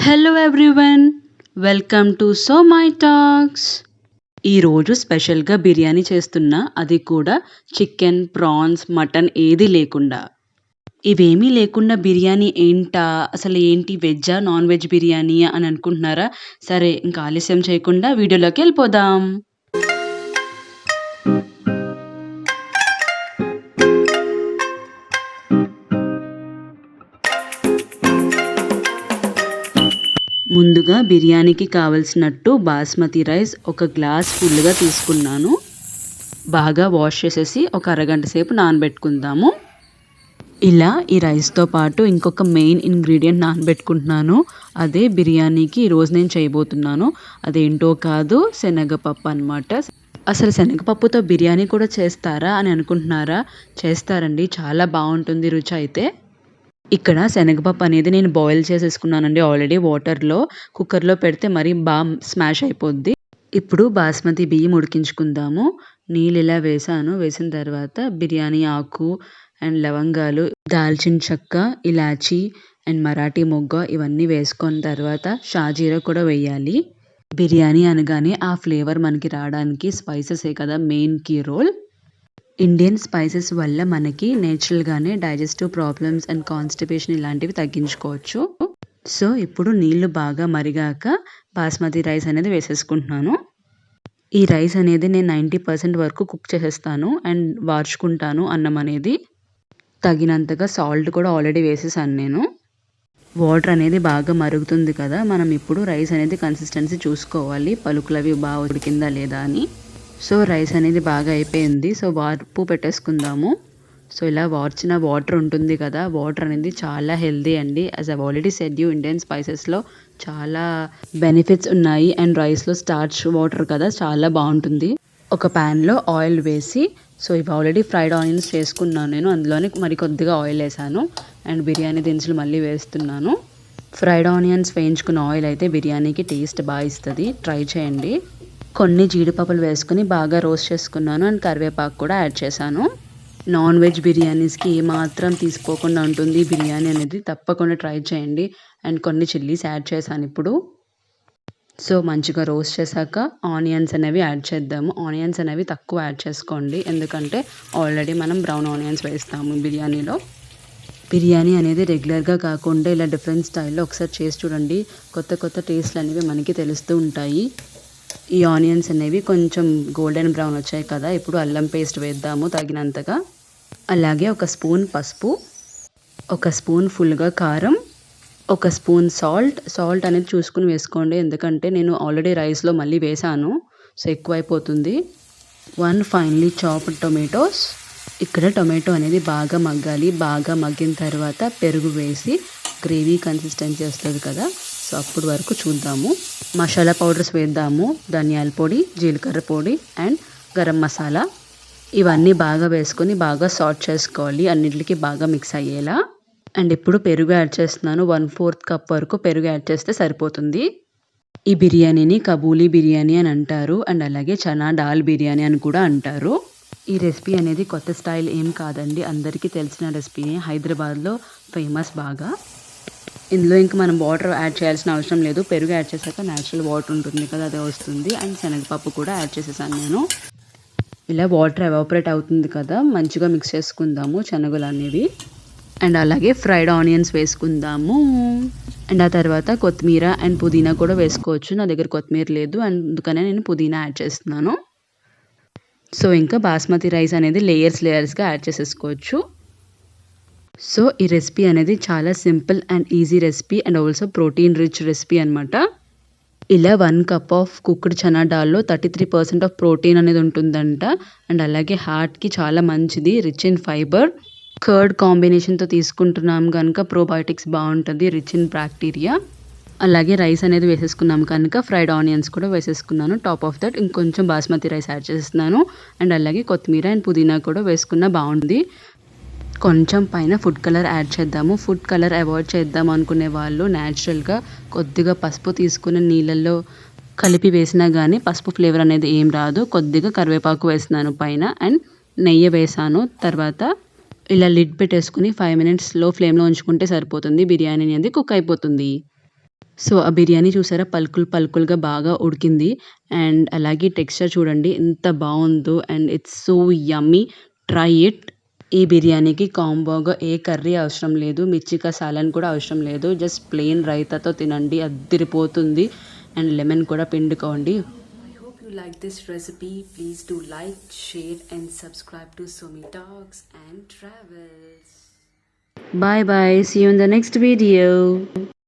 Hello everyone, welcome to so my talks. ఈరోజు స్పెషల్గా బిర్యానీ చేస్తున్నా, అది కూడా చికెన్, ప్రాన్స్, మటన్ ఏది లేకుండా. ఇవేమీ లేకుండా బిర్యానీ ఏంటా, అసలు ఏంటి, వెజ్జా నాన్ వెజ్ బిర్యానీ అని అనుకుంటున్నారా? సరే, ఇంకా ఆలస్యం చేయకుండా వీడియోలోకి వెళ్ళిపోదాం. ముందుగా బిర్యానీకి కావలసినట్టు బాస్మతి రైస్ ఒక గ్లాస్ ఫుల్గా తీసుకున్నాను. బాగా వాష్ చేసేసి ఒక అరగంట సేపు నానబెట్టుకుందాము. ఇలా ఈ రైస్తో పాటు ఇంకొక మెయిన్ ఇంగ్రీడియంట్ నానబెట్టుకుంటున్నాను. అదే బిర్యానీకి ఈరోజు నేను చేయబోతున్నాను. అదేంటో కాదు, శనగపప్పు అన్నమాట. అసలు శనగపప్పుతో బిర్యానీ కూడా చేస్తారా అని అనుకుంటున్నారా? చేస్తారండి, చాలా బాగుంటుంది రుచి అయితే. ఇక్కడ శనగపప్పు అనేది నేను బాయిల్ చేసేసుకున్నానండి ఆల్రెడీ వాటర్లో. కుక్కర్లో పెడితే మరీ బాగా స్మాష్ అయిపోద్ది. ఇప్పుడు బాస్మతి బియ్యం ఉడికించుకుందాము. నీళ్ళు ఇలా వేసాను. వేసిన తర్వాత బిర్యానీ ఆకు అండ్ లవంగాలు, దాల్చిన చెక్క, ఇలాచీ అండ్ మరాఠీ మొగ్గ ఇవన్నీ వేసుకున్న తర్వాత షాజీరా కూడా వేయాలి. బిర్యానీ అనగానే ఆ ఫ్లేవర్ మనకి రావడానికి స్పైసెసే కదా main key role. Indian spices వల్ల మనకి నేచురల్గానే డైజెస్టివ్ ప్రాబ్లమ్స్ అండ్ కాన్స్టిపేషన్ ఇలాంటివి తగ్గించుకోవచ్చు. సో ఇప్పుడు నీళ్లు బాగా మరిగాక బాస్మతి రైస్ అనేది వేసేసుకుంటున్నాను. ఈ రైస్ అనేది నేను 90% వరకు కుక్ చేసేస్తాను అండ్ వార్చుకుంటాను. అన్నం అనేది తగినంతగా సాల్ట్ కూడా ఆల్రెడీ వేసేసాను నేను. వాటర్ అనేది బాగా మరుగుతుంది కదా, మనం ఇప్పుడు రైస్ అనేది కన్సిస్టెన్సీ చూసుకోవాలి, పలుకులవి బాగా ఉడికిందా లేదా అని. సో రైస్ అనేది బాగా అయిపోయింది. సో వార్పు పెట్టేసుకుందాము. సో ఇలా వార్చిన వాటర్ ఉంటుంది కదా, వాటర్ అనేది చాలా హెల్దీ అండి. As I already said you, Indian స్పైసెస్లో చాలా బెనిఫిట్స్ ఉన్నాయి అండ్ రైస్లో స్టార్చ్ వాటర్ కదా, చాలా బాగుంటుంది. ఒక ప్యాన్లో ఆయిల్ వేసి, సో ఇవి ఆల్రెడీ ఫ్రైడ్ ఆనియన్స్ చేసుకున్నాను నేను, అందులోనే మరి కొద్దిగా ఆయిల్ వేసాను అండ్ బిర్యానీ దినుసులు మళ్ళీ వేస్తున్నాను. ఫ్రైడ్ ఆనియన్స్ వేయించుకున్న ఆయిల్ అయితే బిర్యానీకి టేస్ట్ బాగా ఇస్తుంది, ట్రై చేయండి. కొన్ని జీడిపప్పులు వేసుకుని బాగా రోస్ట్ చేసుకున్నాను అండ్ కరివేపాకు కూడా యాడ్ చేశాను. నాన్ వెజ్ బిర్యానీస్కి ఏమాత్రం తీసుకోకుండా ఉంటుంది బిర్యానీ అనేది, తప్పకుండా ట్రై చేయండి. అండ్ కొన్ని చిల్లీస్ యాడ్ చేశాను ఇప్పుడు. సో మంచిగా రోస్ట్ చేశాక ఆనియన్స్ అనేవి యాడ్ చేద్దాము. ఆనియన్స్ అనేవి తక్కువ యాడ్ చేసుకోండి, ఎందుకంటే ఆల్రెడీ మనం బ్రౌన్ ఆనియన్స్ వేస్తాము బిర్యానీలో. బిర్యానీ అనేది రెగ్యులర్గా కాకుండా ఇలా డిఫరెంట్ స్టైల్లో ఒకసారి చేసి చూడండి. కొత్త కొత్త టేస్ట్లు అనేవి మనకి తెలుస్తూ ఉంటాయి. ఈ ఆనియన్స్ అనేవి కొంచెం గోల్డెన్ బ్రౌన్ వచ్చాయి కదా, ఇప్పుడు అల్లం పేస్ట్ వేద్దాము తగినంతగా. అలాగే ఒక స్పూన్ పసుపు, ఒక స్పూన్ ఫుల్గా కారం, ఒక స్పూన్ సాల్ట్ అనేది చూసుకుని వేసుకోండి, ఎందుకంటే నేను ఆల్రెడీ రైస్లో మళ్ళీ వేసాను, సో ఎక్కువ అయిపోతుంది. 1 ఫైన్లీ చాప్డ్ టొమాటోస్. ఇక్కడ టొమాటో అనేది బాగా మగ్గాలి. బాగా మగ్గిన తర్వాత పెరుగు వేసి గ్రేవీ కన్సిస్టెన్సీ వస్తుంది కదా, సో అప్పుడు వరకు చూద్దాము. మసాలా పౌడర్స్ వేద్దాము. ధనియాల పొడి, జీలకర్ర పొడి అండ్ గరం మసాలా ఇవన్నీ బాగా వేసుకొని బాగా సాట్ చేసుకోవాలి, అన్నిటికీ బాగా మిక్స్ అయ్యేలా. అండ్ ఇప్పుడు పెరుగు యాడ్ చేస్తున్నాను. 1/4 కప్ వరకు పెరుగు యాడ్ చేస్తే సరిపోతుంది. ఈ బిర్యానీని కబూలీ బిర్యానీ అని అంటారు అండ్ అలాగే చనా దాల్ బిర్యానీ అని కూడా అంటారు. ఈ రెసిపీ అనేది కొత్త స్టైల్ ఏం కాదండి, అందరికీ తెలిసిన రెసిపీనే, హైదరాబాద్లో ఫేమస్ బాగా. ఇందులో ఇంకా మనం వాటర్ యాడ్ చేయాల్సిన అవసరం లేదు. పెరుగు యాడ్ చేశాక న్యాచురల్ వాటర్ ఉంటుంది కదా, అదే వస్తుంది. అండ్ శనగపప్పు కూడా యాడ్ చేసేసాను నేను. ఇలా వాటర్ ఎవాపరేట్ అవుతుంది కదా, మంచిగా మిక్స్ చేసుకుందాము శనగలు అనేవి. అండ్ అలాగే ఫ్రైడ్ ఆనియన్స్ వేసుకుందాము. అండ్ ఆ తర్వాత కొత్తిమీర అండ్ పుదీనా కూడా వేసుకోవచ్చు. నా దగ్గర కొత్తిమీర లేదు, అందుకనే నేను పుదీనా యాడ్ చేస్తున్నాను. సో ఇంకా బాస్మతి రైస్ అనేది లేయర్స్గా యాడ్ చేసేసుకోవచ్చు. సో ఈ రెసిపీ అనేది చాలా simple and easy recipe and also protein rich recipe అనమాట. ఇలా 1 కప్ ఆఫ్ కుక్డ్ చనా దాల్లో 33% ఆఫ్ ప్రోటీన్ అనేది ఉంటుందంట. అండ్ అలాగే హార్ట్కి చాలా మంచిది, రిచ్ ఇన్ ఫైబర్. కర్డ్ కాంబినేషన్తో తీసుకుంటున్నాం కనుక ప్రోబయోటిక్స్ బాగుంటుంది, రిచ్ ఇన్ బ్యాక్టీరియా. అలాగే రైస్ అనేది వేసేసుకున్నాం కనుక ఫ్రైడ్ ఆనియన్స్ కూడా వేసేసుకున్నాను. టాప్ ఆఫ్ దట్ ఇంకొంచెం బాస్మతి రైస్ యాడ్ చేస్తున్నాను. అండ్ అలాగే కొత్తిమీర అండ్ పుదీనా కూడా వేసుకున్నా బాగుంది. కొంచెం పైన ఫుడ్ కలర్ యాడ్ చేద్దాము. ఫుడ్ కలర్ అవాయిడ్ చేద్దాం అనుకునే వాళ్ళు న్యాచురల్గా కొద్దిగా పసుపు తీసుకుని నీళ్ళల్లో కలిపి వేసినా కానీ పసుపు ఫ్లేవర్ అనేది ఏం రాదు. కొద్దిగా కరివేపాకు వేస్తున్నాను పైన అండ్ నెయ్యి వేసాను. తర్వాత ఇలా లిడ్ పెట్టేసుకుని 5 minutes లో ఫ్లేమ్లో ఉంచుకుంటే సరిపోతుంది, బిర్యానీ అనేది కుక్ అయిపోతుంది. సో, ఆ బిర్యానీ చూసారా పలుకులు పలుకులుగా బాగా ఉడికింది. అండ్ అలాగే టెక్స్చర్ చూడండి ఎంత బావుందో and it's so yummy. Try it. ఈ బిర్యానీకి కాంబోగా ఏ కర్రీ అవసరం లేదు. మిర్చికా సాలన్ కూడా అవసరం లేదు. జస్ట్ ప్లెయిన్ రైతాతో తినండి. అద్దిరిపోతుంది. అండ్ లెమన్ కూడా పిండుకోండి. I hope you like this recipe. Please do like, share and subscribe to Somi Talks and Travels. Bye bye. See you in the next video.